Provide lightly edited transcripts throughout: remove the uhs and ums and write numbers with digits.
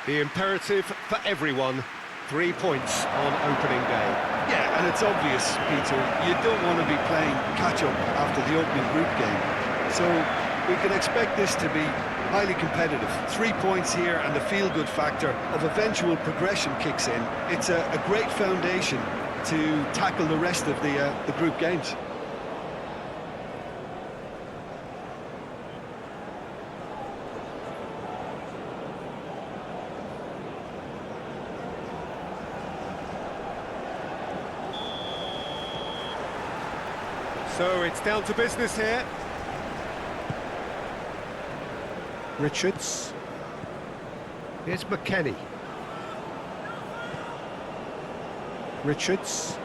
The imperative for everyone, 3 points on opening day. Yeah, and it's obvious, Peter, you don't want to be playing catch-up after the opening group game. So we can expect this to be highly competitive. 3 points here and the feel-good factor of eventual progression kicks in. It's a great foundation to tackle the rest of the group games. So it's down to business here. Richards. Here's McKennie. Richards.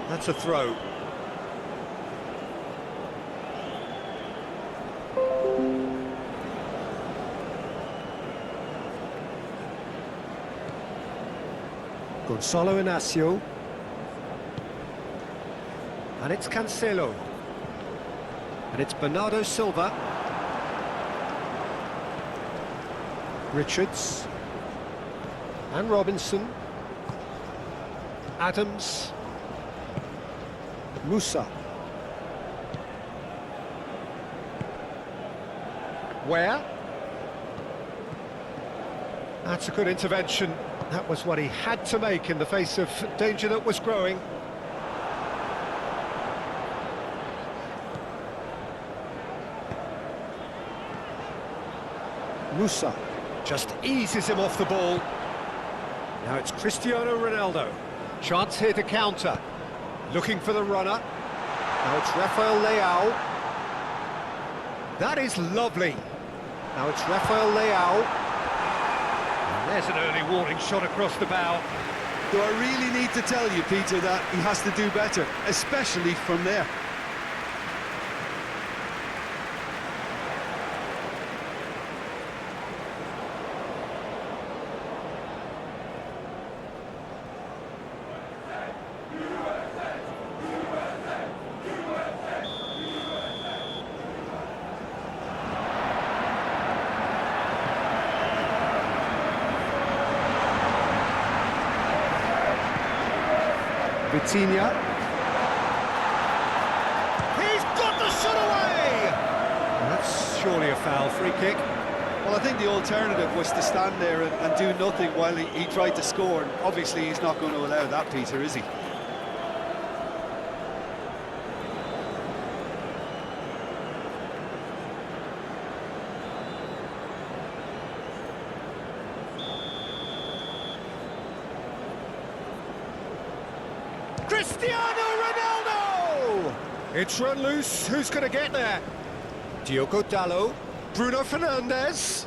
That's a throw. Gonzalo Inacio. And it's Cancelo. And it's Bernardo Silva. Richards. And Robinson. Adams. Musa. Where? That's a good intervention. That was what he had to make in the face of danger that was growing. Musa. Just eases him off the ball. Now it's Cristiano Ronaldo. Chance here to counter. Looking for the runner. Now it's Rafael Leao. That is lovely. Now it's Rafael Leao. And there's an early warning shot across the bow. Do I really need to tell you, Peter, that he has to do better, especially from there? Vitinha. He's got the shot away! That's surely a foul. Free kick. Well, I think the alternative was to stand there and do nothing while he tried to score. And obviously, he's not going to allow that, Peter, is he? Cristiano Ronaldo! It's run loose. Who's going to get there? Diogo Dalot. Bruno Fernandes.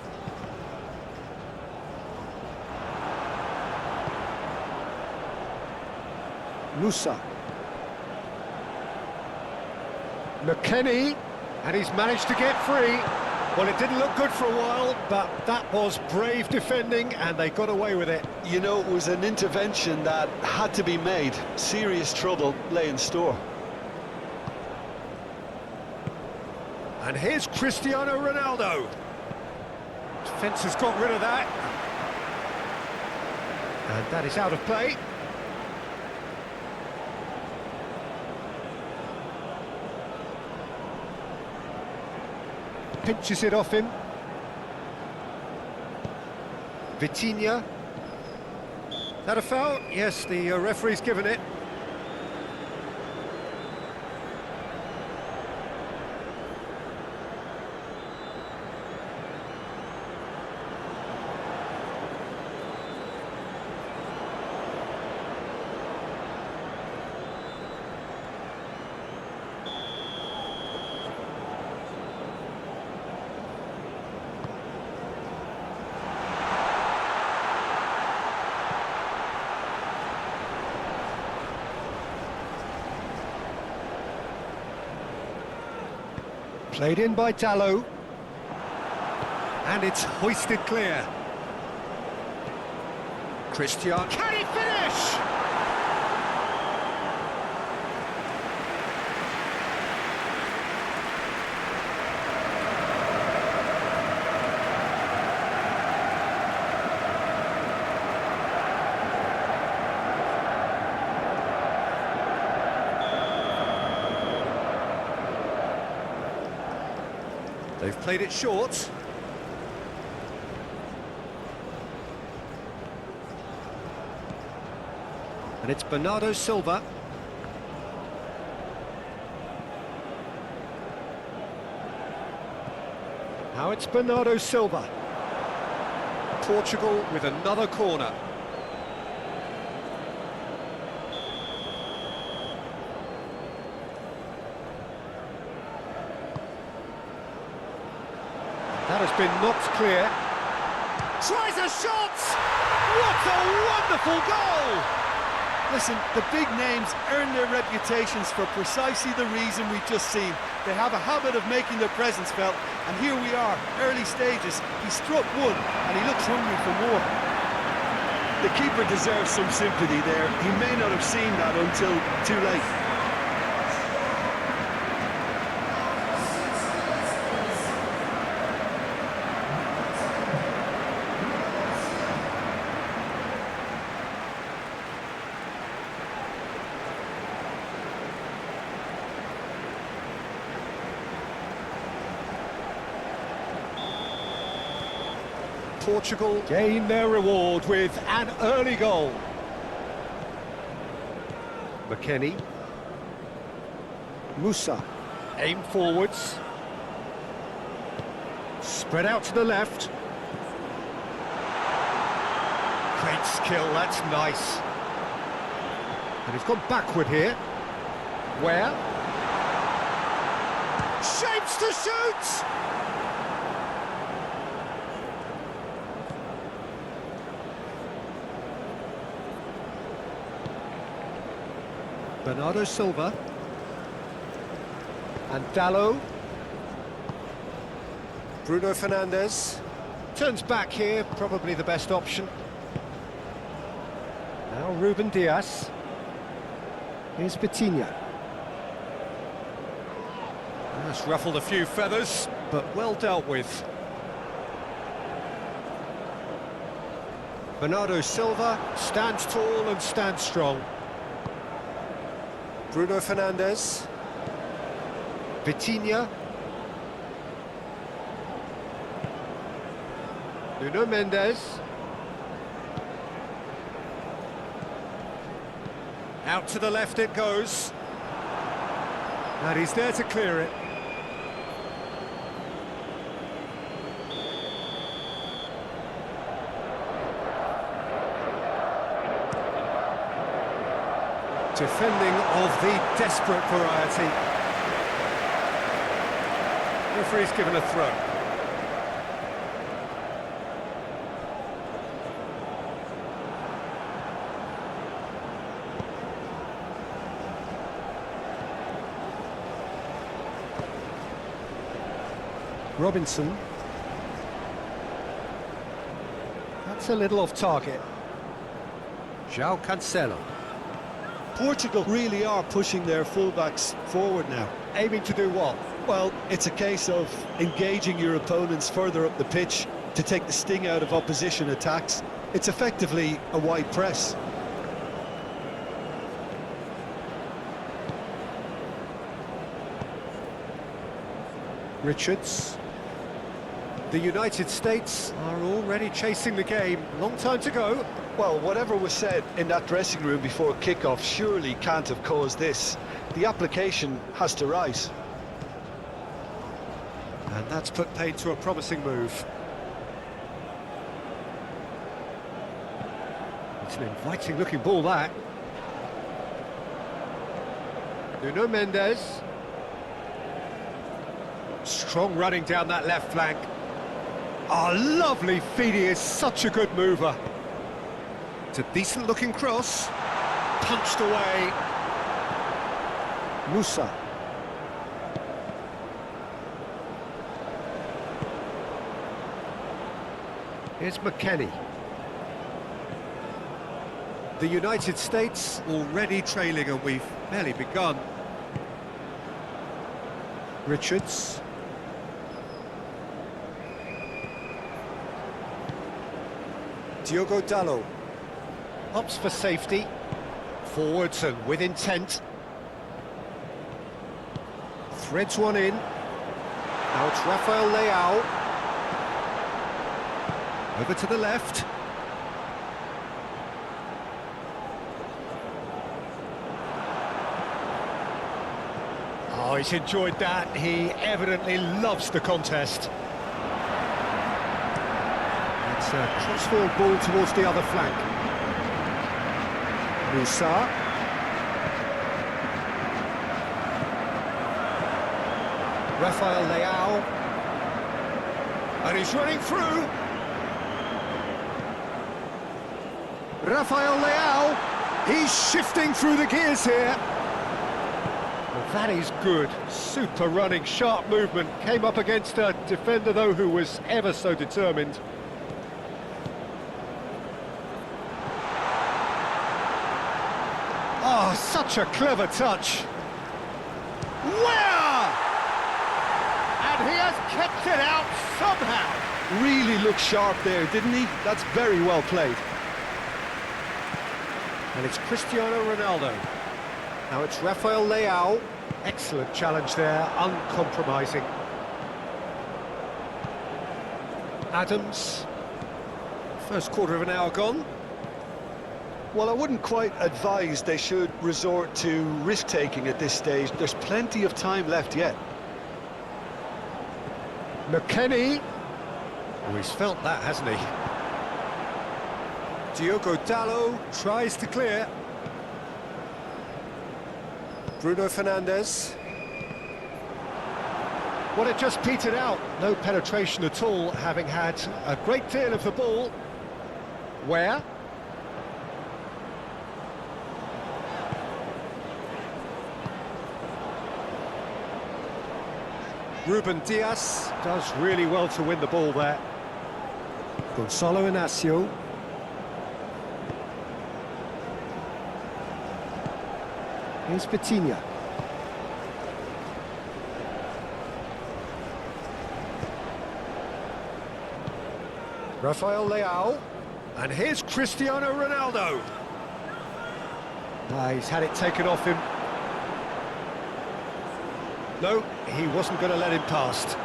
Musa. McKennie. And he's managed to get free. Well, it didn't look good for a while, but that was brave defending, and they got away with it. You know, it was an intervention that had to be made. Serious trouble lay in store. And here's Cristiano Ronaldo. Defence has got rid of that. And that is out of play. Pinches it off him. Vitinha. That a foul? Yes, the referee's given it. Played in by Dalot. And it's hoisted clear. Cristiano. Can he finish? They've played it short. And it's Bernardo Silva. Now it's Bernardo Silva. Portugal with another corner. That has been knocked clear. Tries a shot! What a wonderful goal! Listen, the big names earn their reputations for precisely the reason we've just seen. They have a habit of making their presence felt, and here we are, early stages. He struck one, and he looks hungry for more. The keeper deserves some sympathy there. He may not have seen that until too late. Portugal gain their reward with an early goal. McKennie. Musa. Aim forwards. Spread out to the left. Great skill, that's nice. And he's gone backward here. Where? Shapes to shoot! Bernardo Silva. And Dalot. Bruno Fernandes. Turns back here, probably the best option. Now Ruben Diaz. Here's Vitinha. That's ruffled a few feathers, but well dealt with. Bernardo Silva stands tall and stands strong. Bruno Fernandes. Vitinha. Nuno Mendes. Out to the left it goes. And he's there to clear it. Defending of the desperate variety. Referee's given a throw. Robinson. That's a little off target. João Cancelo. Portugal really are pushing their fullbacks forward now. Aiming to do what? Well, it's a case of engaging your opponents further up the pitch to take the sting out of opposition attacks. It's effectively a wide press. Richards. The United States are already chasing the game. Long time to go. Well, whatever was said in that dressing room before kickoff surely can't have caused this. The application has to rise. And that's put paid to a promising move. It's an inviting looking ball, that. Nuno Mendes. Strong running down that left flank. Oh, lovely feed, he is such a good mover. It's a decent looking cross. Punched away. Musa. Here's McKennie. The United States already trailing and we've barely begun. Richards. Diogo Dalot. Opts for safety. Forwards and with intent. Threads one in. Now it's Rafael Leao. Over to the left. Oh, he's enjoyed that. He evidently loves the contest. It's a crossfield ball towards the other flank. Musa. Rafael Leao. And he's running through. Rafael Leao. He's shifting through the gears here. Well, that is good. Super running, sharp movement. Came up against a defender, though, who was ever so determined. Oh, such a clever touch. Where? And he has kept it out somehow. Really looked sharp there, didn't he? That's very well played. And it's Cristiano Ronaldo. Now it's Rafael Leao. Excellent challenge there, uncompromising. Adams. First quarter of an hour gone. Well, I wouldn't quite advise they should resort to risk-taking at this stage. There's plenty of time left yet. McKennie. Oh, he's felt that, hasn't he? Diogo Dalot tries to clear. Bruno Fernandes. Well, it just petered out. No penetration at all, having had a great deal of the ball. Where? Ruben Dias does really well to win the ball there. Gonzalo Inacio. Here's Vitinha. Rafael Leao. And here's Cristiano Ronaldo. He's had it taken off him. No, he wasn't going to let him past.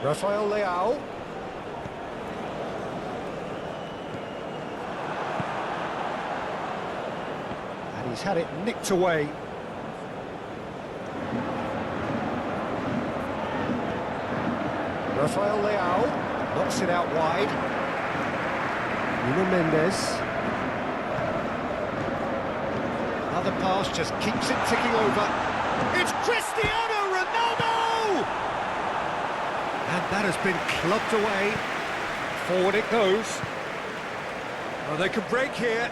Rafael Leao. And he's had it nicked away. Rafael Leao knocks it out wide. Nuno Mendes. Another pass just keeps it ticking over. It's Cristiano Ronaldo! And that has been clubbed away. Forward it goes. Oh, they could break here.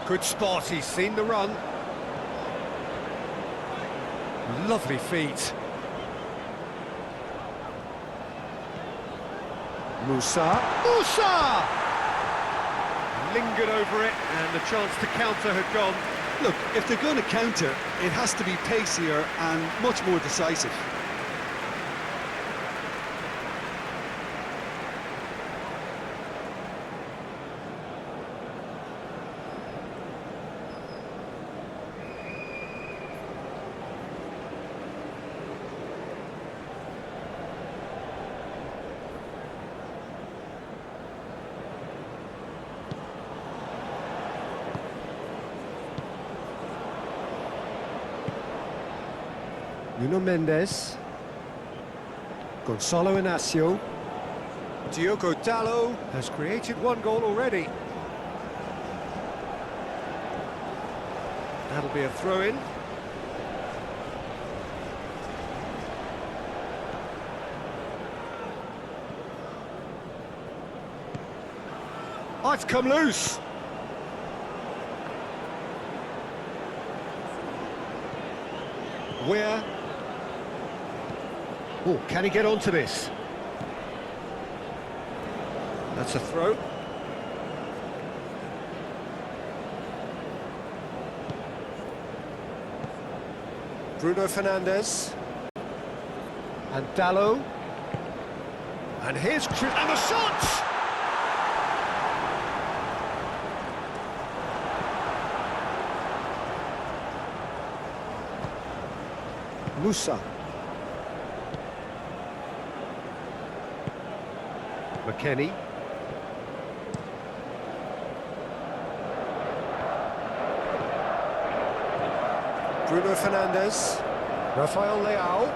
Good spot, he's seen the run. Lovely feet. Musa! Lingered over it, and the chance to counter had gone. Look, if they're going to counter, it has to be pacier and much more decisive. Nuno Mendes. Gonzalo Inacio. Diogo Dalot has created one goal already. That'll be a throw-in. Oh, it's come loose. Where? Oh, can he get onto this? That's a throw. Bruno Fernandes. And Dalot. And here's Chris. And the shot! Musa. McKennie. Bruno Fernandes. Rafael Leao.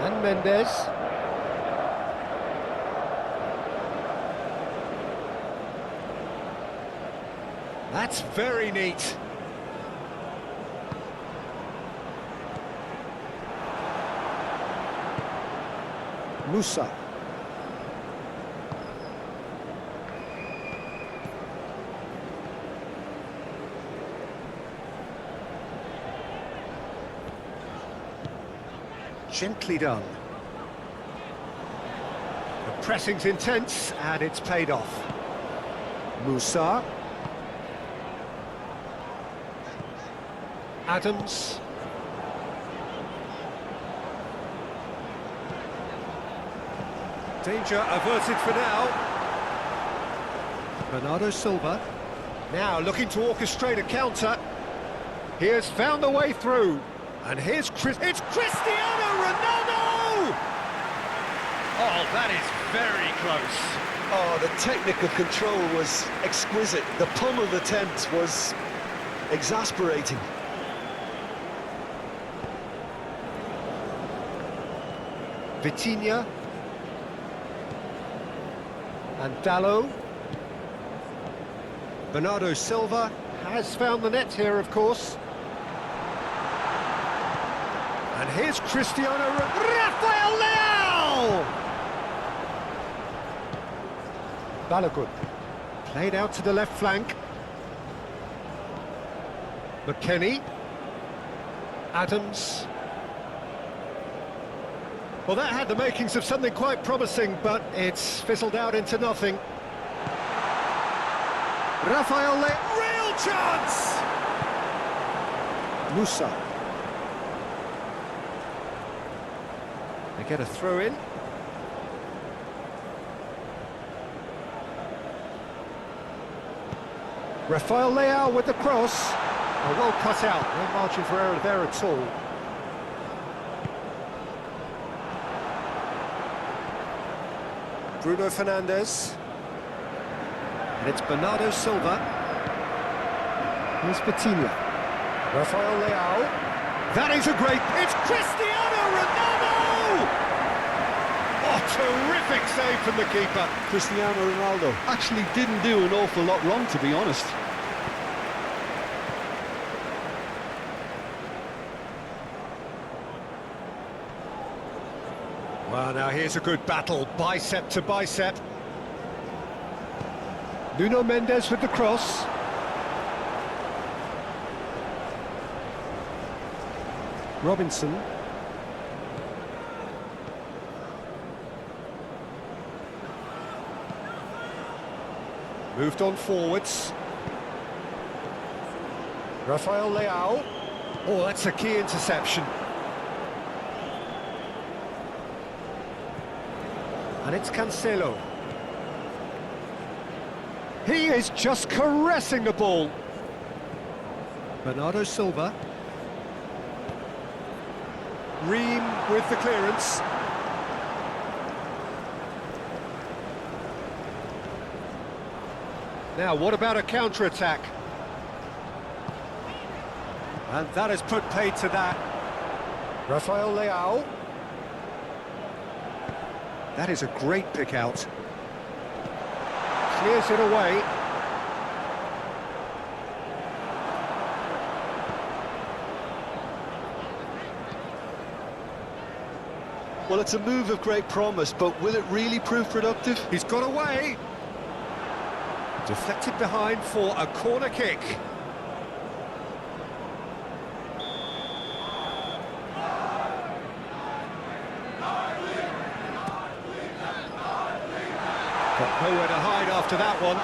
And Mendes. That's very neat. Musa. Gently done. The pressing's intense, and it's paid off. Musa. Adams. Danger averted for now. Bernardo Silva. Now looking to orchestrate a counter. He has found the way through. And here's it's Cristiano Ronaldo! Oh, that is very close. Oh, the technical control was exquisite. The pummeled attempt was exasperating. Vitinha. And Dallo. Bernardo Silva has found the net here, of course. And here's Rafael Leao! Balogun. Played out to the left flank. McKennie. Adams. Well, that had the makings of something quite promising, but it's fizzled out into nothing. Rafael Leao, real chance! Musa. They get a throw in. Rafael Leao with the cross. Oh, well cut out, no margin for error there at all. Bruno Fernandes. And it's Bernardo Silva. Here's Vitinha. Rafael Leao. That is a great... It's Cristiano Ronaldo! Oh, terrific save from the keeper. Cristiano Ronaldo actually didn't do an awful lot wrong, to be honest. Well, now here's a good battle, bicep to bicep. Nuno Mendes with the cross. Robinson. Moved on forwards. Rafael Leao. Oh, that's a key interception. And it's Cancelo. He is just caressing the ball. Bernardo Silva. Ream with the clearance. Now, what about a counter-attack? And that has put paid to that. Rafael Leao. That is a great pick out. Clears it away. Well, it's a move of great promise, but will it really prove productive? He's got away. Deflected behind for a corner kick. Got nowhere to hide after that one.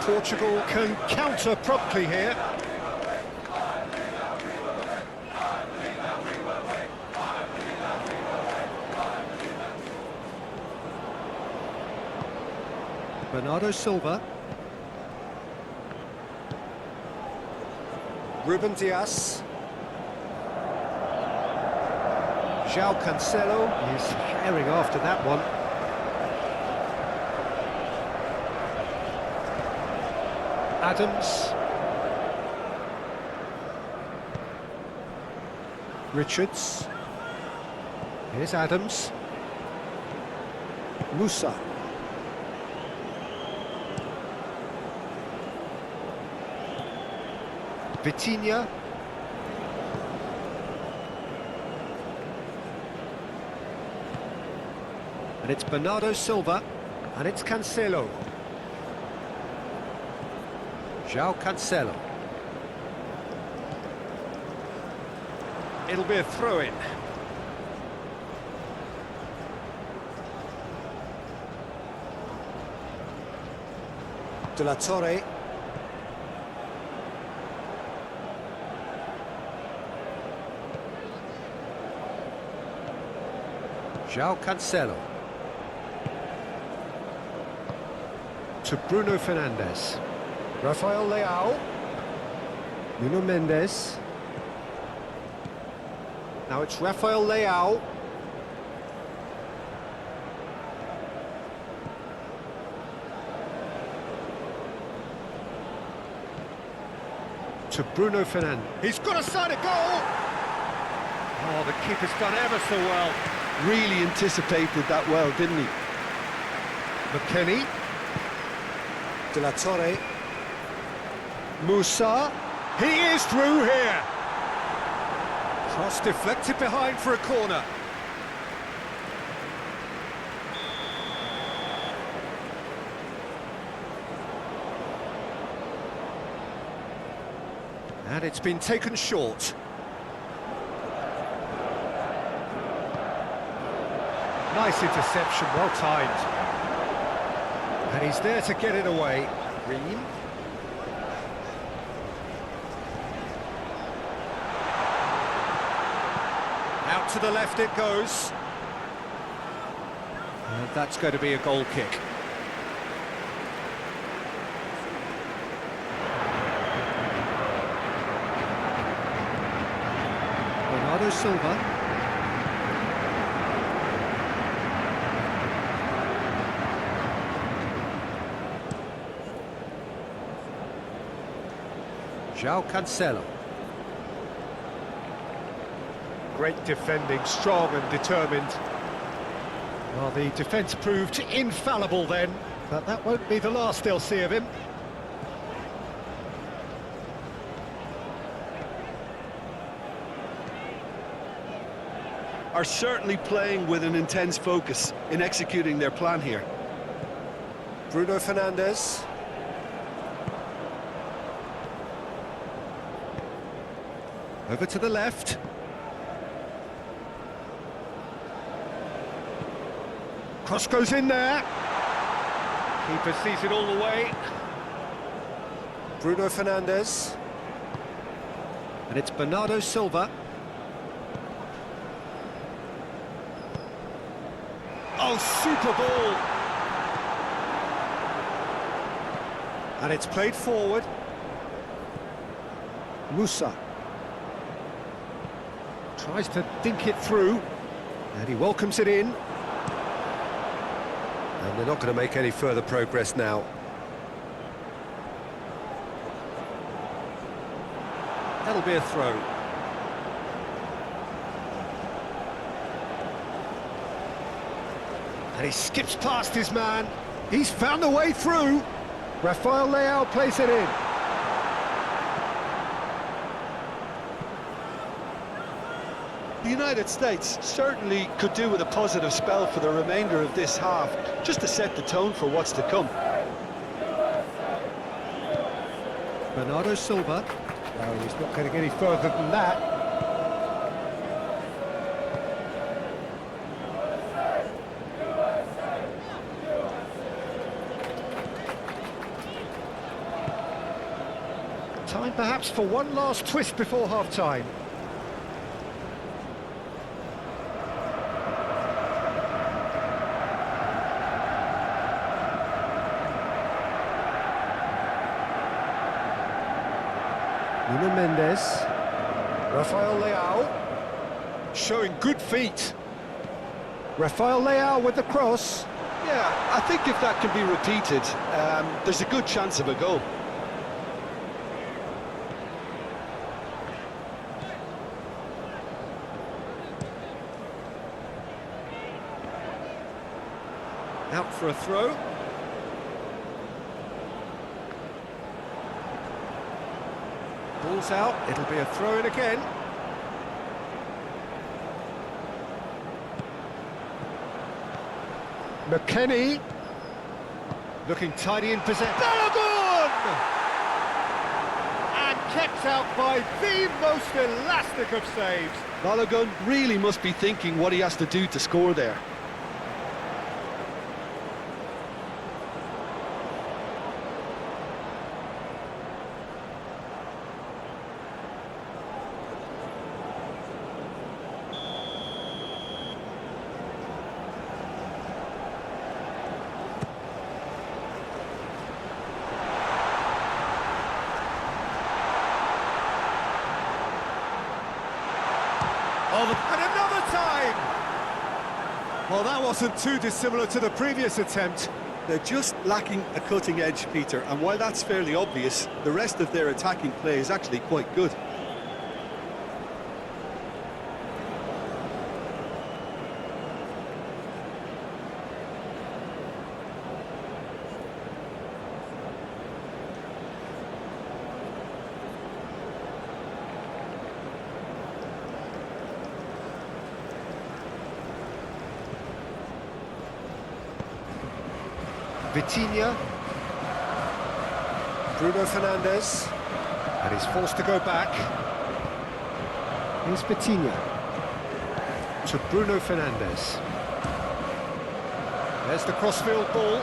Portugal can counter promptly here. Bernardo Silva. Ruben Dias. João Cancelo is herring after that one. Adams. Richards. Here's Adams. Musa. Vitinha. And it's Bernardo Silva. And it's Cancelo. João Cancelo. It'll be a throw-in. De la Torre. João Cancelo. To Bruno Fernandes. Rafael Leao. Nuno Mendes. Now it's Rafael Leao. To Bruno Fernandes. He's got a side of goal! Oh, the keeper's done ever so well. Really anticipated that well, didn't he? McKennie. De la Torre. Musa. He is through here. Cross deflected behind for a corner. And it's been taken short. Nice interception, well timed. And he's there to get it away. Green. Out to the left it goes. And that's going to be a goal kick. Bernardo Silva. João Cancelo. Great defending, strong and determined. Well, the defence proved infallible then, but that won't be the last they'll see of him. Are certainly playing with an intense focus in executing their plan here. Bruno Fernandes. Over to the left. Cross goes in there. Keeper sees it all the way. Bruno Fernandes. And it's Bernardo Silva. Oh, super ball! And it's played forward. Musa. Tries to dink it through. And he welcomes it in. And they're not going to make any further progress now. That'll be a throw. And he skips past his man. He's found a way through. Rafael Leao plays it in. The United States certainly could do with a positive spell for the remainder of this half, just to set the tone for what's to come. Bernardo Silva. No, he's not going to get any further than that. Time perhaps for one last twist before half-time. Nuno Mendes. Rafael Leao. Showing good feet. Rafael Leao with the cross. Yeah, I think if that can be repeated, there's a good chance of a goal. Out for a throw. Ball's out, it'll be a throw-in again. McKennie. Looking tidy in possession. Balogun! And kept out by the most elastic of saves. Balogun really must be thinking what he has to do to score there. And another time! Well, that wasn't too dissimilar to the previous attempt. They're just lacking a cutting edge, Peter, and while that's fairly obvious, the rest of their attacking play is actually quite good. Vitinha. Bruno Fernandes. And he's forced to go back. Here's Vitinha. To Bruno Fernandes. There's the crossfield ball.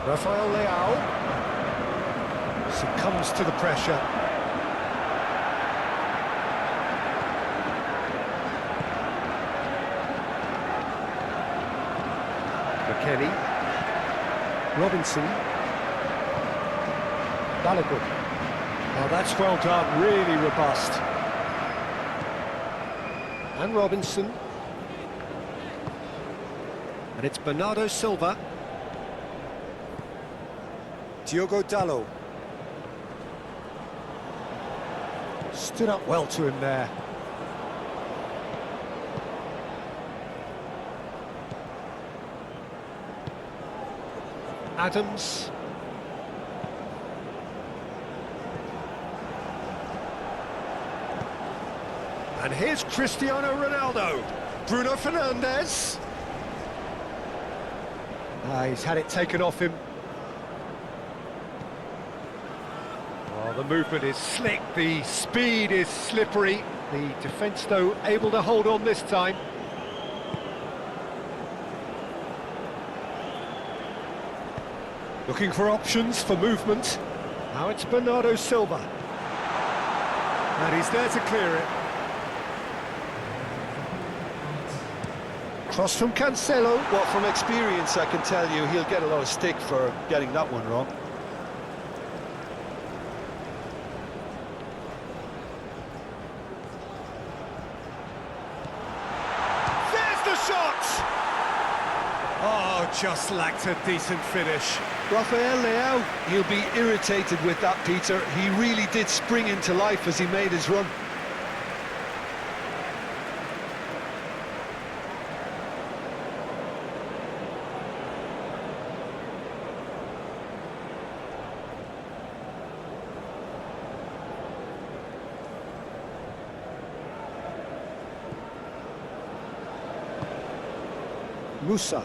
Rafael Leao succumbs to the pressure. McKennie. Robinson. Balogun. Oh, that's well done, really robust. And Robinson. And it's Bernardo Silva. Diogo Dalot. Stood up well to him there. Adams. And here's Cristiano Ronaldo. Bruno Fernandes. He's had it taken off him. Oh, the movement is slick, the speed is slippery. The defence, though, able to hold on this time. Looking for options for movement. Now it's Bernardo Silva. And he's there to clear it. Cross from Cancelo. Well, from experience, I can tell you he'll get a lot of stick for getting that one wrong. There's the shot! Oh, just lacked a decent finish. Rafael Leao, he'll be irritated with that, Peter. He really did spring into life as he made his run. Musa.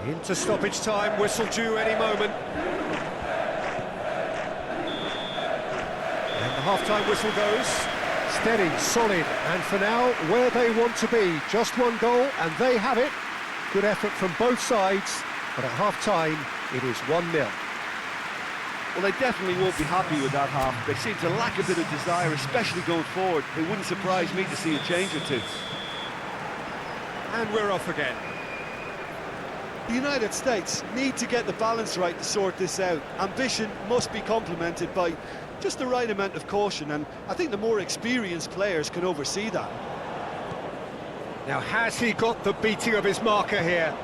Into stoppage time, whistle due any moment. And the half-time whistle goes. Steady, solid, and for now, where they want to be. Just one goal, and they have it. Good effort from both sides, but at half-time, it is 1-0. Well, they definitely won't be happy with that half. They seem to lack a bit of desire, especially going forward. It wouldn't surprise me to see a change or two. And we're off again. The United States need to get the balance right to sort this out. Ambition must be complemented by just the right amount of caution, and I think the more experienced players can oversee that. Now, has he got the beating of his marker here?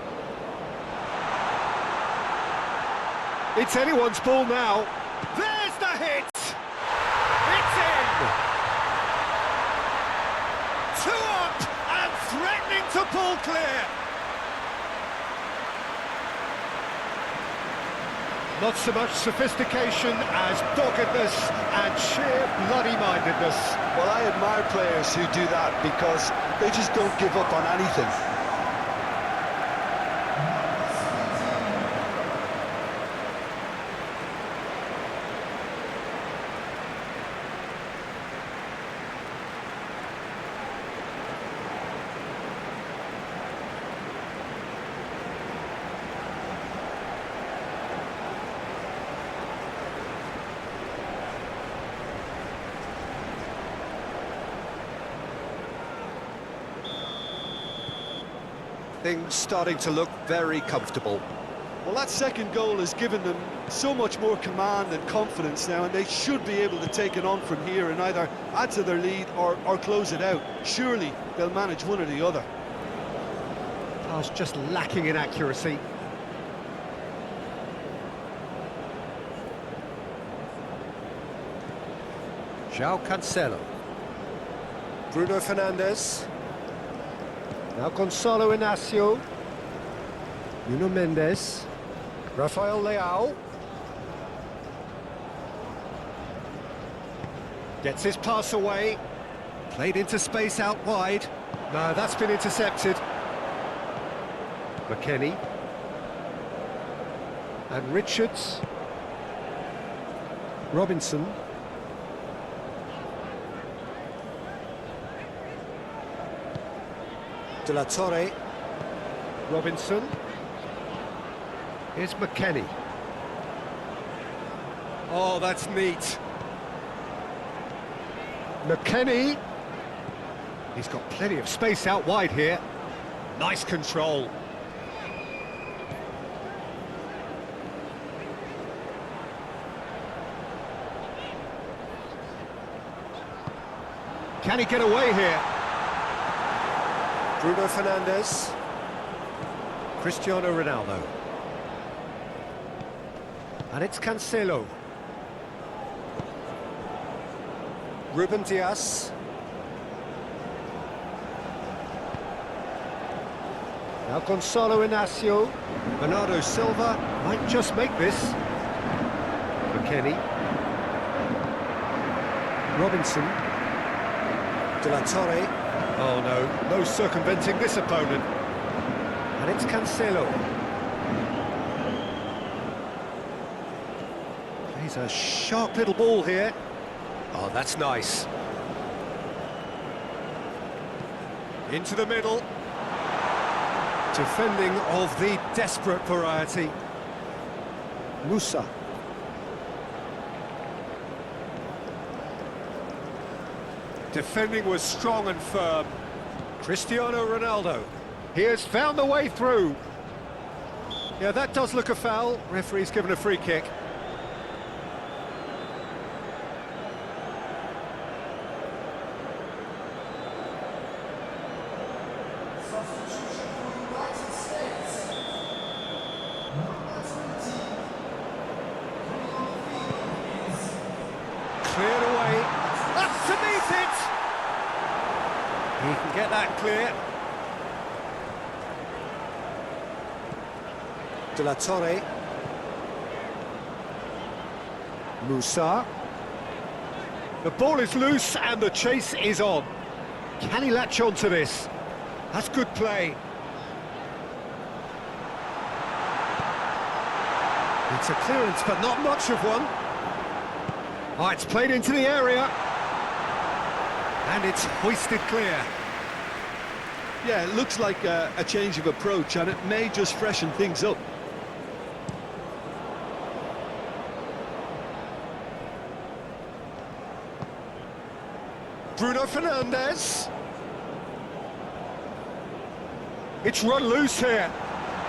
It's anyone's ball now. There's the hit! It's in! 2 up and threatening to pull clear. Not so much sophistication as doggedness and sheer bloody-mindedness. Well, I admire players who do that because they just don't give up on anything. Things starting to look very comfortable. Well, that second goal has given them so much more command and confidence now, and they should be able to take it on from here and either add to their lead or close it out. Surely they'll manage one or the other. Pass just lacking in accuracy. João Cancelo. Bruno Fernandes. Now Gonçalo Inácio. Nuno Mendes. Rafael Leao. Gets his pass away. Played into space out wide. No, that's been intercepted. McKennie. And Richards. Robinson. De La Torre. Robinson. Here's McKennie. Oh, that's neat. McKennie. He's got plenty of space out wide here. Nice control. Can he get away here? Bruno Fernandes. Cristiano Ronaldo. And it's Cancelo. Ruben Dias. Now Gonçalo Inácio. Bernardo Silva might just make this. McKennie. Robinson. De La Torre. Oh no, no circumventing this opponent. And it's Cancelo. Plays a sharp little ball here. Oh, that's nice. Into the middle. Defending of the desperate variety. Musa. Defending was strong and firm. Cristiano Ronaldo. He has found the way through. Yeah, that does look a foul. Referee's given a free kick. Cleared away. That's to meet it! He can get that clear. De La Torre. Musa. The ball is loose and the chase is on. Can he latch on to this? That's good play. It's a clearance, but not much of one. Oh, it's played into the area. And it's hoisted clear. Yeah, it looks like a change of approach, and it may just freshen things up. Bruno Fernandes. It's run loose here.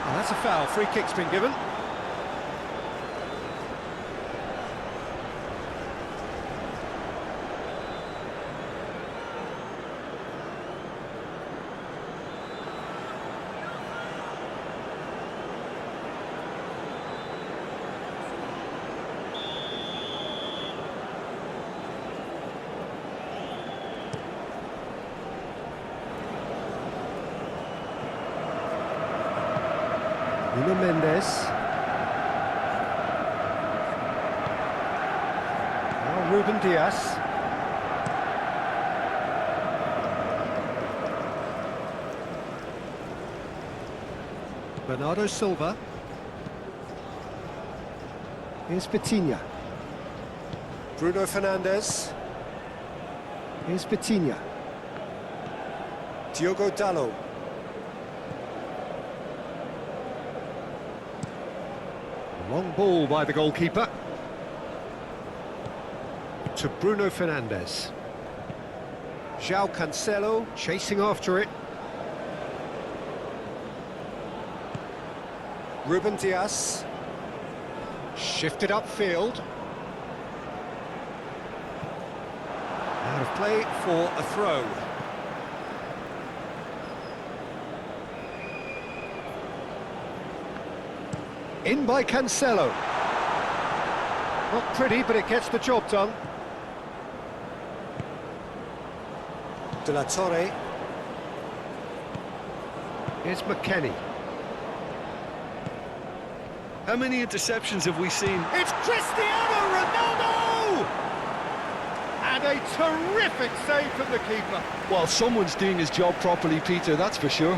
And that's a foul. Free kick's been given. Nuno Mendes. Now Ruben Diaz. Bernardo Silva. Here's Vitinha. Bruno Fernandes. Here's Vitinha. Diogo Dalot. Long ball by the goalkeeper. To Bruno Fernandes. João Cancelo chasing after it. Ruben Diaz. Shifted upfield. Out of play for a throw. In by Cancelo. Not pretty, but it gets the job done. De La Torre. Here's McKennie. How many interceptions have we seen? It's Cristiano Ronaldo! And a terrific save from the keeper. Well, someone's doing his job properly, Peter, that's for sure.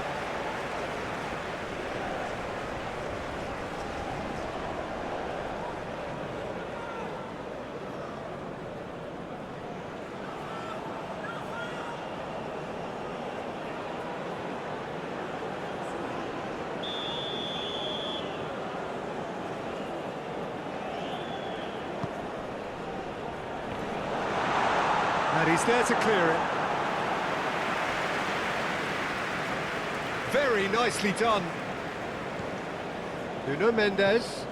And he's there to clear it. Very nicely done. Nuno Mendes.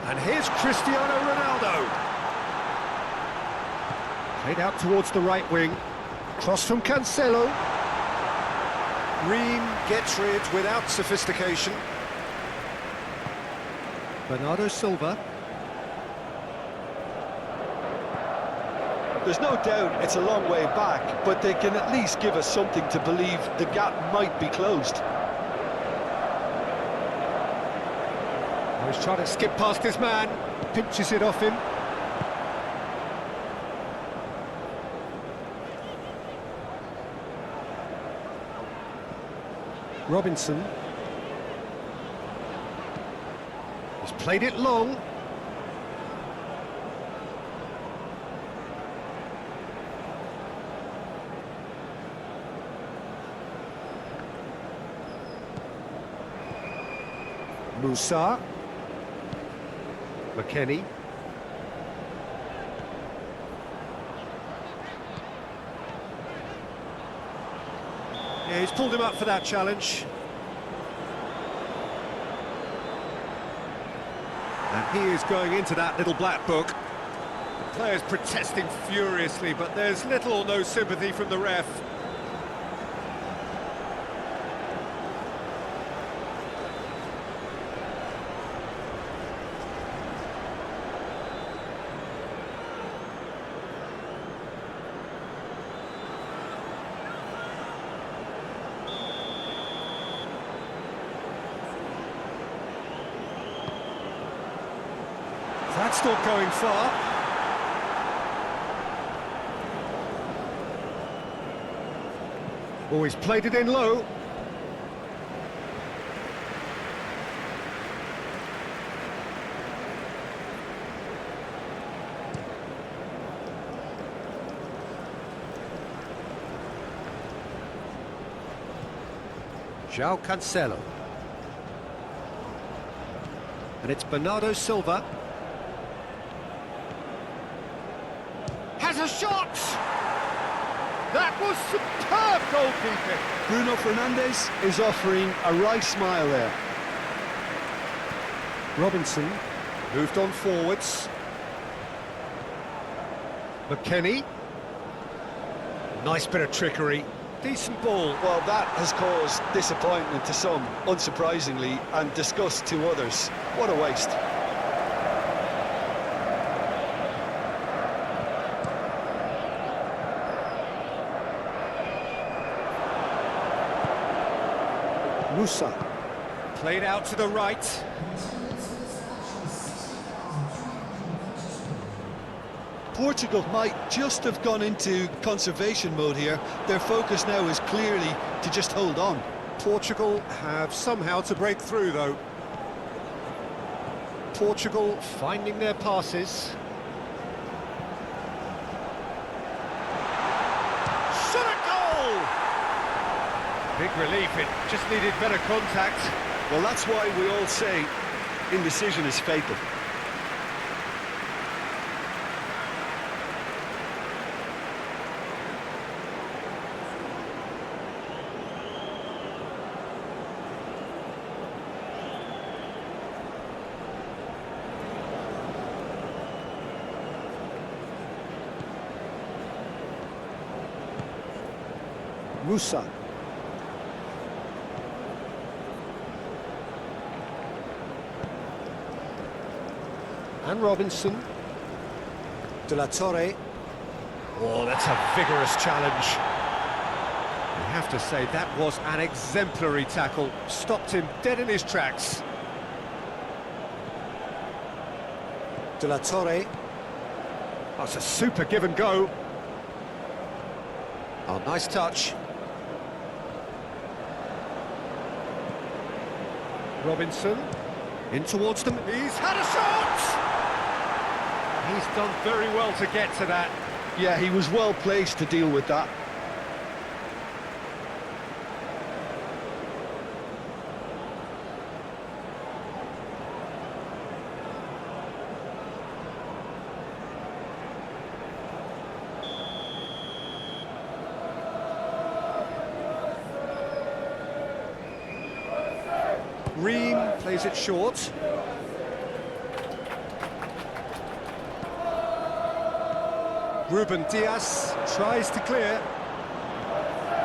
And here's Cristiano Ronaldo. Played out towards the right wing. Cross from Cancelo. Ream gets rid without sophistication. Bernardo Silva. There's no doubt it's a long way back, but they can at least give us something to believe the gap might be closed. Oh, he's trying to skip past his man, pinches it off him. Robinson. He's played it long. Musa. McKennie. Yeah, he's pulled him up for that challenge. And he is going into that little black book. The players protesting furiously, but there's little or no sympathy from the ref. That's not going far. Oh, he's played it in low. João Cancelo. And it's Bernardo Silva. Has a shot! That was superb goalkeeping. Bruno Fernandes is offering a wry smile there. Robinson. Moved on forwards. McKennie. Nice bit of trickery. Decent ball. Well, that has caused disappointment to some, unsurprisingly, and disgust to others. What a waste. Musa. Played out to the right. Portugal might just have gone into conservation mode here. Their focus now is clearly to just hold on. Portugal have somehow to break through, though. Portugal finding their passes. Shot a goal! Big relief, it just needed better contact. Well, that's why we all say indecision is fatal. Musa. And Robinson. De La Torre. Oh, that's a vigorous challenge. You have to say that was an exemplary tackle. Stopped him dead in his tracks. De La Torre. That's a super give and go. Oh, nice touch. Robinson. In towards them. He's had a shot! He's done very well to get to that. Yeah, he was well placed to deal with that. Ream plays it short. Ruben Diaz tries to clear.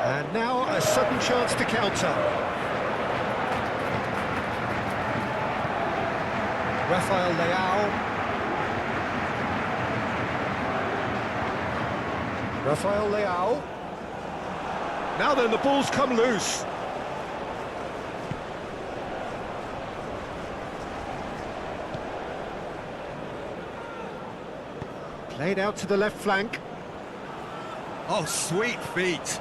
And now a sudden chance to counter. Rafael Leao. Rafael Leao. Now then, the ball's come loose. Played out to the left flank. Oh, sweet feet.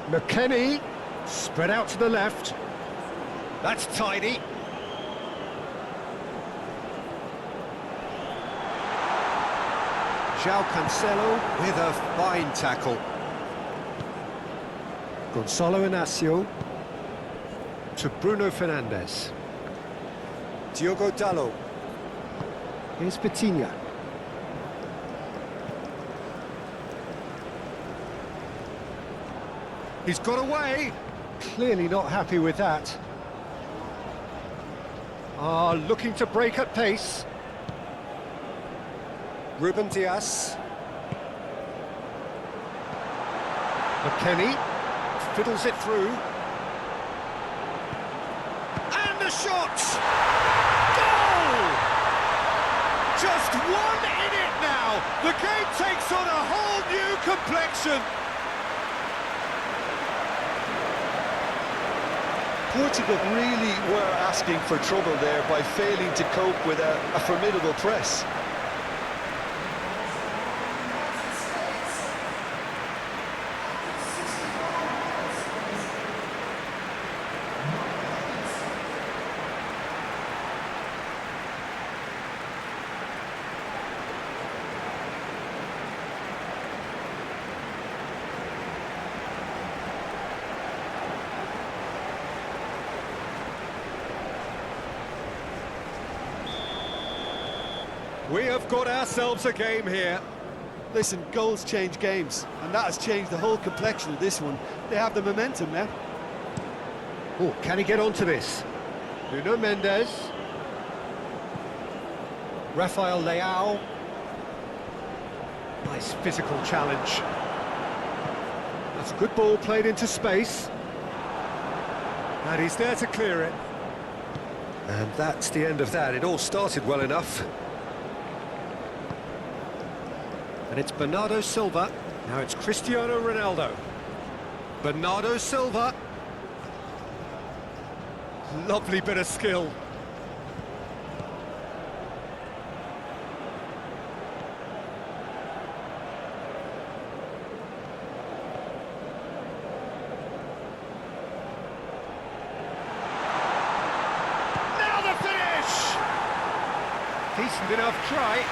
McKennie, spread out to the left. That's tidy. João Cancelo with a fine tackle. Gonzalo Inacio. To Bruno Fernandes. Diogo Dalot. Here's Vitinha. He's got away. Clearly not happy with that. Looking to break at pace. Ruben Diaz. McKennie fiddles it through. And the shot! Goal! Just one in it now. The game takes on a whole new complexion. Portugal really were asking for trouble there by failing to cope with a formidable press. We have got ourselves a game here. Listen, goals change games, and that has changed the whole complexion of this one. They have the momentum now. Oh, can he get onto this? Nuno Mendes. Rafael Leao. Nice physical challenge. That's a good ball played into space. And he's there to clear it. And that's the end of that. It all started well enough. And it's Bernardo Silva. Now it's Cristiano Ronaldo. Bernardo Silva. Lovely bit of skill. Now the finish! Decent enough try.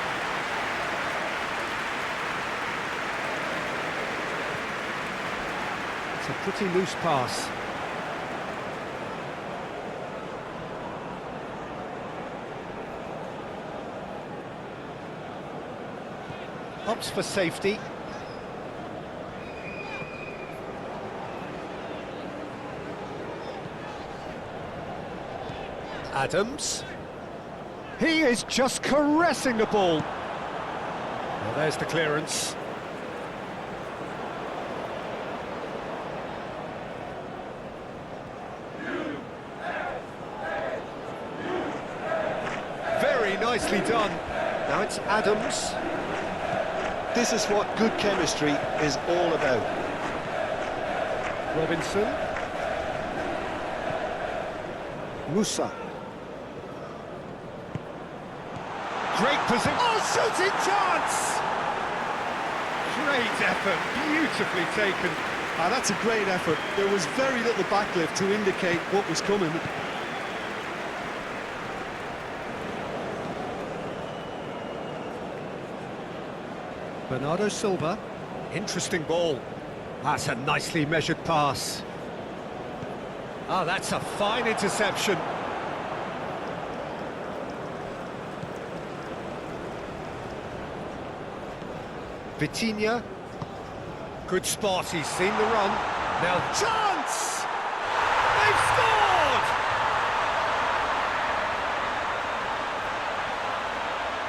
It's a pretty loose pass. Opts for safety. Adams. He is just caressing the ball. Well, there's the clearance. Very nicely done. Now it's Adams. This is what good chemistry is all about. Robinson. Musa. Great position. Oh, shooting chance! Great effort, beautifully taken. That's a great effort. There was very little backlift to indicate what was coming. Bernardo Silva. Interesting ball. That's a nicely measured pass. Ah, that's a fine interception. Vitinha. Good spot, he's seen the run. Now, chance! They've scored!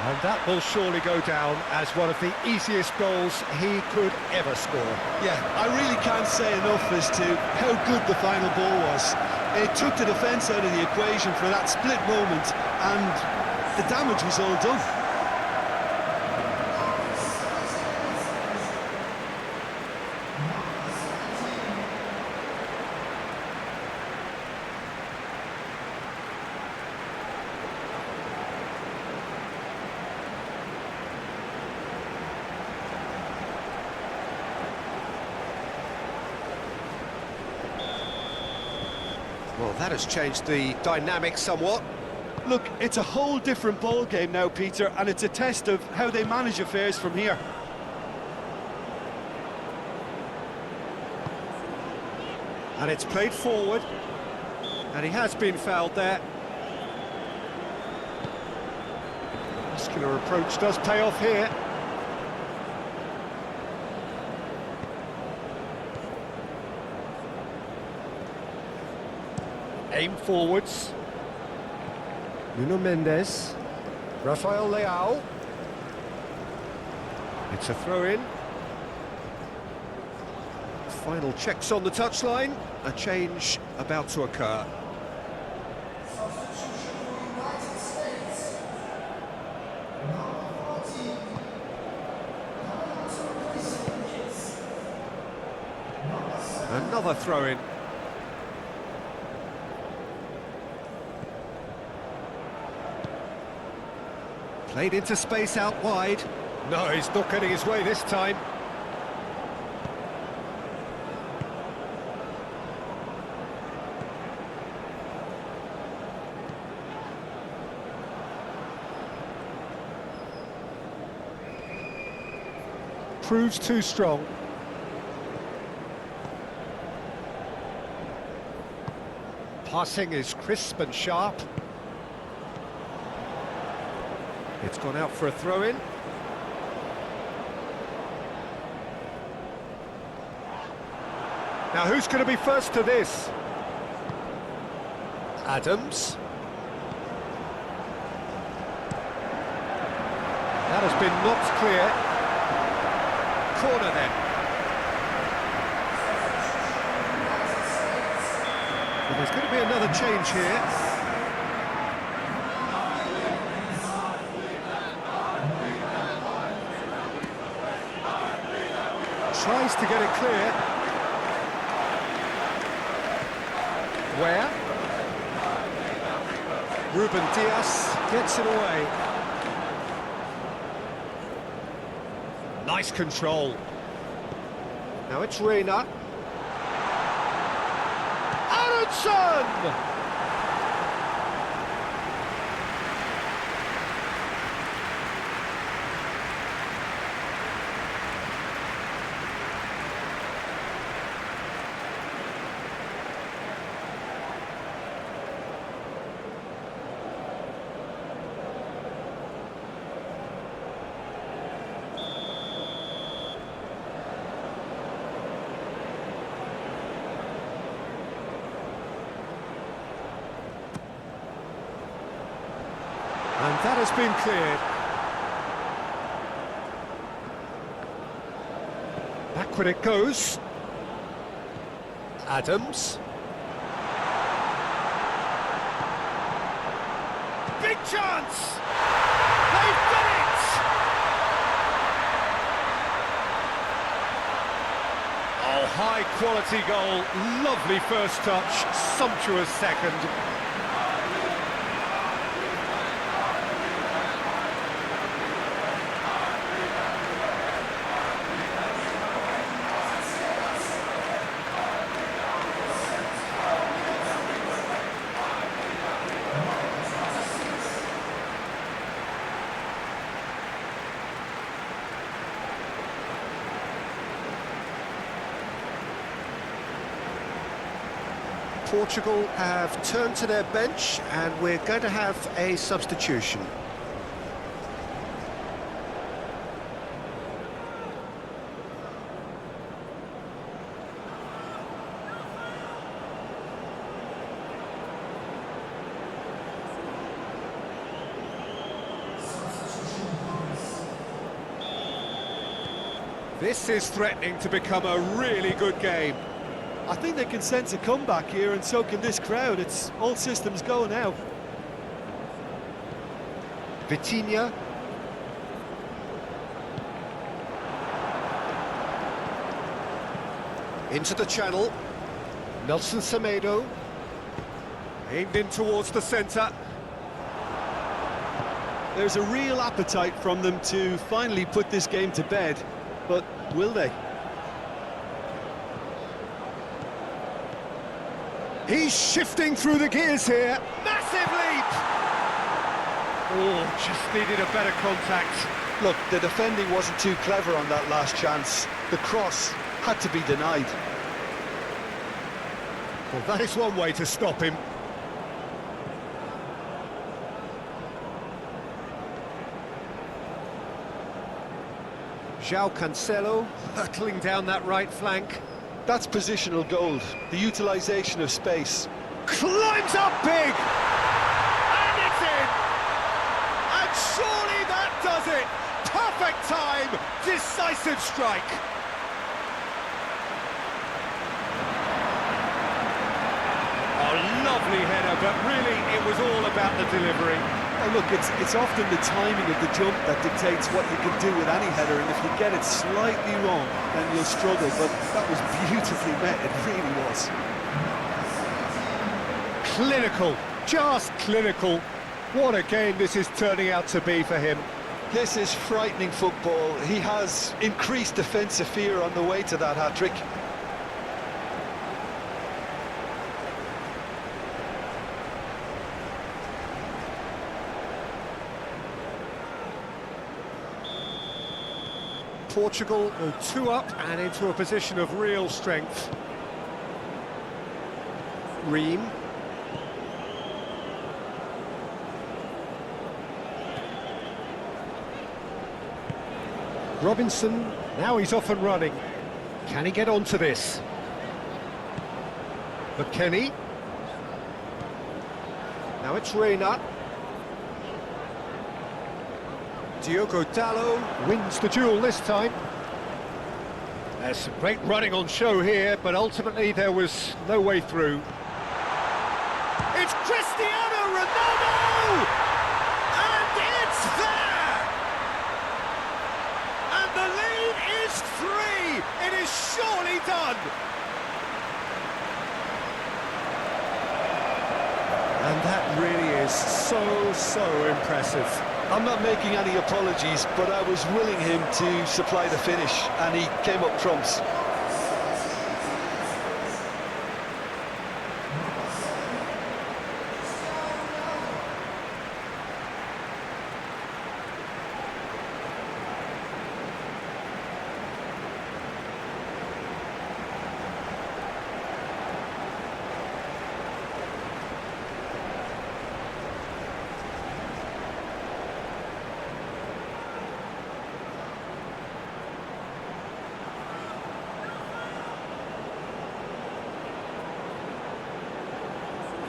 And that will surely go down as one of the easiest goals he could ever score. Yeah, I really can't say enough as to how good the final ball was. It took the defence out of the equation for that split moment, and the damage was all done. Well, that has changed the dynamic somewhat. Look, it's a whole different ball game now, Peter, and it's a test of how they manage affairs from here. And it's played forward. And he has been fouled there. Muscular approach does pay off here. Aim forwards. Nuno Mendes. Rafael Leao. It's a throw-in. Final checks on the touchline. A change about to occur. Another throw-in. Played into space out wide. No, he's not getting his way this time. Proves too strong. Passing is crisp and sharp. It's gone out for a throw-in. Now who's going to be first to this? Adams. That has been knocked clear. Corner then. Well, there's going to be another change here. Tries to get it clear. Where? Ruben Diaz gets it away. Nice control. Now it's Reina. Aronson! And that has been cleared. Backward it goes. Adams. Big chance! They've done it! Oh, high quality goal. Lovely first touch, sumptuous second. Portugal have turned to their bench and we're going to have a substitution. This is threatening to become a really good game. I think they can sense a comeback here, and so can this crowd. It's all systems go now. Vitinha. Into the channel. Nelson Semedo. Aimed in towards the centre. There's a real appetite from them to finally put this game to bed, but will they? He's shifting through the gears here. Massive leap! Oh, just needed a better contact. Look, the defending wasn't too clever on that last chance. The cross had to be denied. Well, that is one way to stop him. João Cancelo hurtling down that right flank. That's positional gold, the utilisation of space. Climbs up big! And it's in! And surely that does it! Perfect time! Decisive strike! Oh, lovely header, but really it was all about the delivery. Oh, look, it's often the timing of the jump that dictates what you can do with any header, and if you get it slightly wrong, then you'll struggle, but that was beautifully met, it really was. Clinical, just clinical. What a game this is turning out to be for him. This is frightening football. He has increased defensive fear on the way to that hat-trick. Portugal go 2 up and into a position of real strength. Ream. Robinson, now he's off and running. Can he get onto this? McKennie. Now it's Reina. Diogo Dalot wins the duel this time. There's some great running on show here, but ultimately there was no way through. It's Cristiano Ronaldo! And it's there! And the lead is 3! It is surely done! And that really is so impressive. I'm not making any apologies, but I was willing him to supply the finish, and he came up trumps.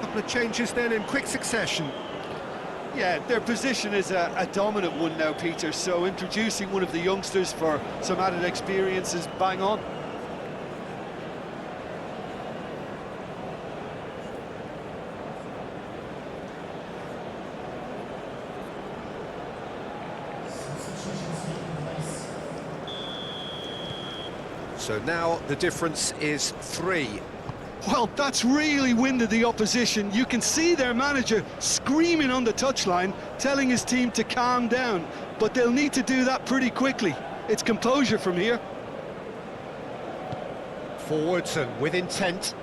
Couple of changes then in quick succession. Yeah, their position is a dominant one now, Peter, so introducing one of the youngsters for some added experience is bang on. So now the difference is 3. Well, that's really winded the opposition. You can see their manager screaming on the touchline, telling his team to calm down, but they'll need to do that pretty quickly. It's composure from here. Forwards and with intent.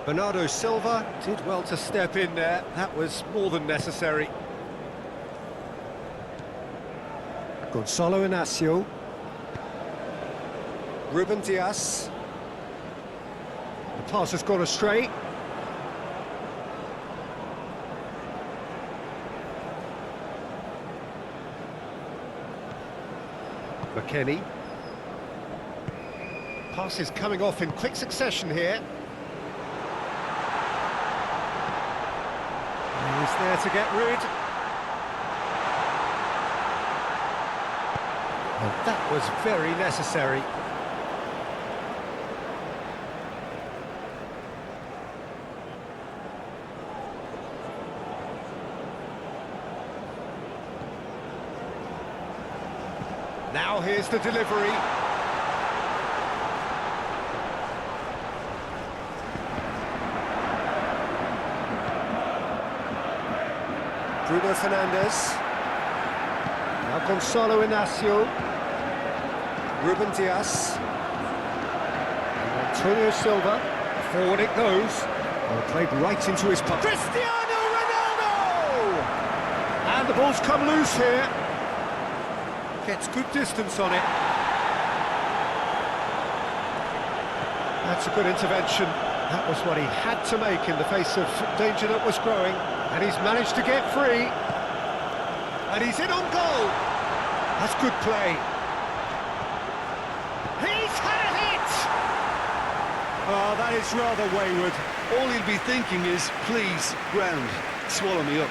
Bernardo Silva did well to step in there. That was more than necessary. Gonzalo Inacio. Ruben Diaz. The pass has gone astray. McKennie. Pass is coming off in quick succession here. He's there to get rid. And that was very necessary. Now here's the delivery. Bruno Fernandes. Now Gonzalo Inacio. Ruben Diaz. And Antonio Silva. Forward it goes. Well, played right into his path. Cristiano Ronaldo! And the ball's come loose here. Gets good distance on it. That's a good intervention. That was what he had to make in the face of danger that was growing. And he's managed to get free. And he's in on goal. That's good play. He's had a hit! Oh, that is rather wayward. All he'll be thinking is, please, ground, swallow me up.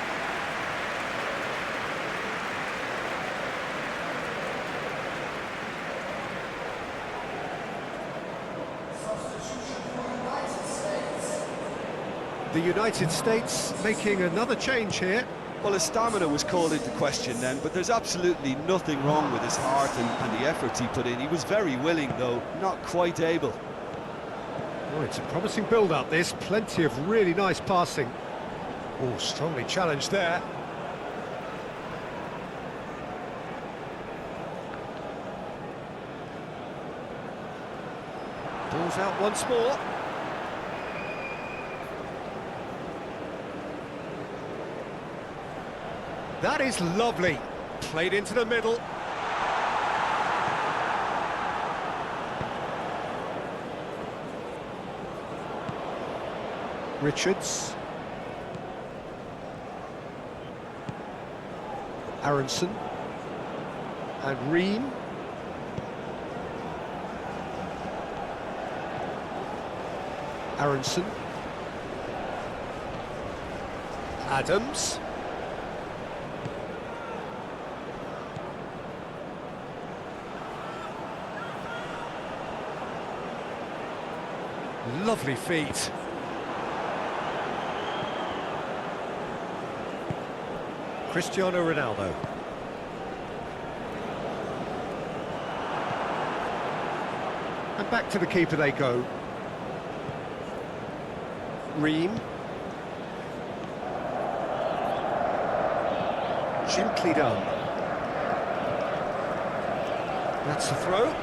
The United States making another change here. Well, his stamina was called into question then, but there's absolutely nothing wrong with his heart and the efforts he put in. He was very willing, though, not quite able. Oh, it's a promising build-up, this. Plenty of really nice passing. Oh, strongly challenged there. Ball's out once more. That is lovely. Played into the middle. Richards. Aronson. And Ream. Aronson. Adams. Lovely feet. Cristiano Ronaldo. And back to the keeper they go. Ream. Gently done. That's the throw.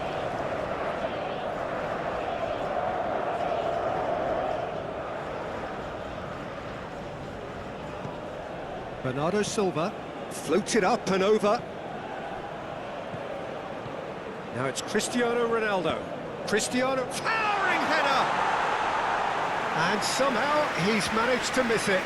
Bernardo Silva, floated up and over. Now it's Cristiano Ronaldo. Cristiano, towering header! And somehow he's managed to miss it.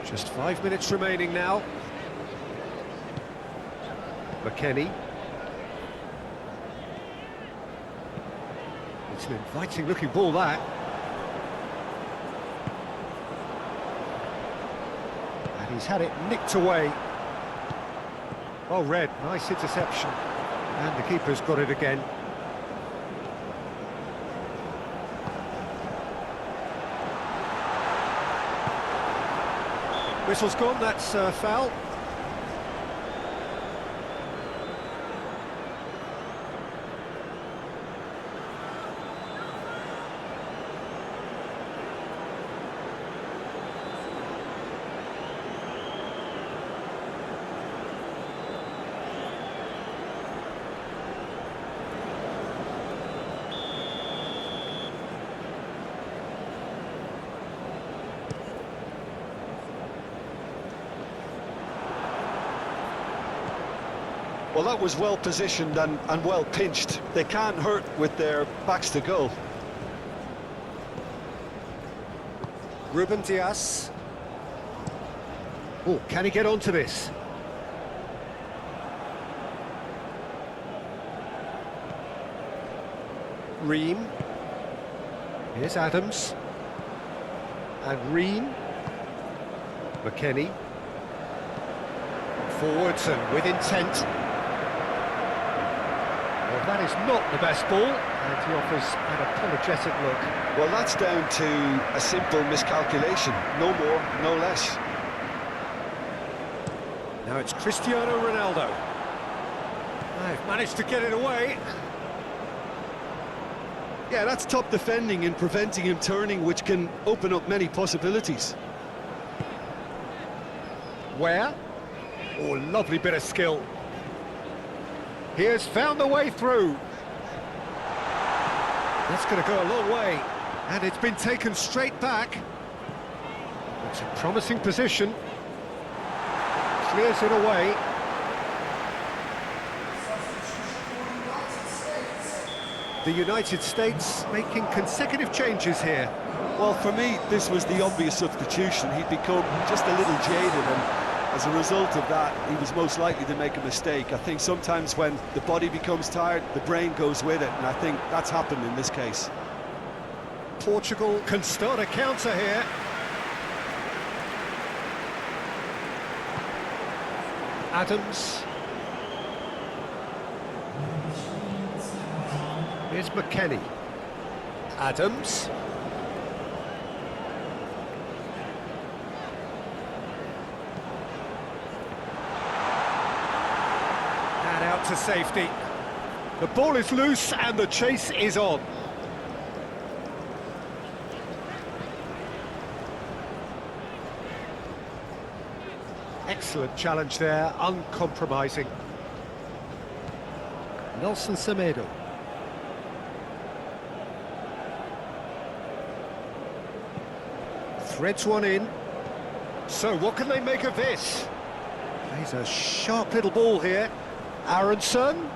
Just 5 minutes remaining now. McKennie. It's an inviting looking ball, that. And he's had it nicked away. Oh, Red, nice interception. And the keeper's got it again. Whistle's gone, that's foul. Well, that was well positioned and well pinched. They can't hurt with their backs to goal. Ruben Dias. Oh, can he get onto this? Ream. Here's Adams. And Ream. McKennie. Forwards and with intent. Well, that is not the best ball, and he offers an apologetic look. Well, that's down to a simple miscalculation. No more, no less. Now it's Cristiano Ronaldo. They've managed to get it away. Yeah, that's top defending and preventing him turning, which can open up many possibilities. Where? Oh, lovely bit of skill. He has found the way through. That's going to go a long way. And it's been taken straight back. It's a promising position. Clears it away. The United States making consecutive changes here. Well, for me, this was the obvious substitution. He'd become just a little jaded, and as a result of that, he was most likely to make a mistake. I think sometimes when the body becomes tired, the brain goes with it, and I think that's happened in this case. Portugal can start a counter here. Adams. Here's McKennie. Adams. And out to safety. The ball is loose and the chase is on. Excellent challenge there, uncompromising. Nelson Semedo. Threads one in. So what can they make of this? He's a sharp little ball here. Aronson.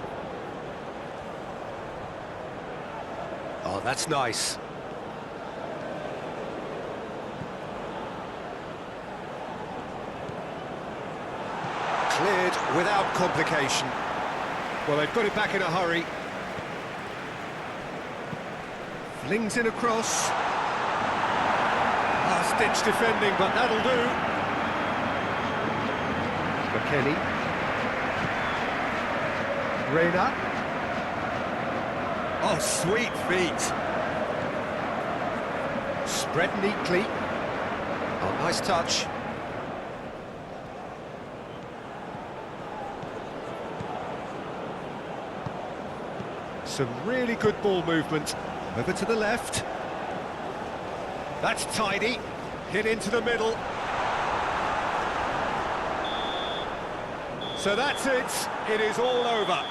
Oh, that's nice. Cleared without complication. Well, they've got it back in a hurry. Flings in across. Last-ditch defending, but that'll do. McKennie. Reina. Oh, sweet feet. Spread neatly. Oh, nice touch. Some really good ball movement. Over to the left. That's tidy. Hit into the middle. So that's it. It is all over.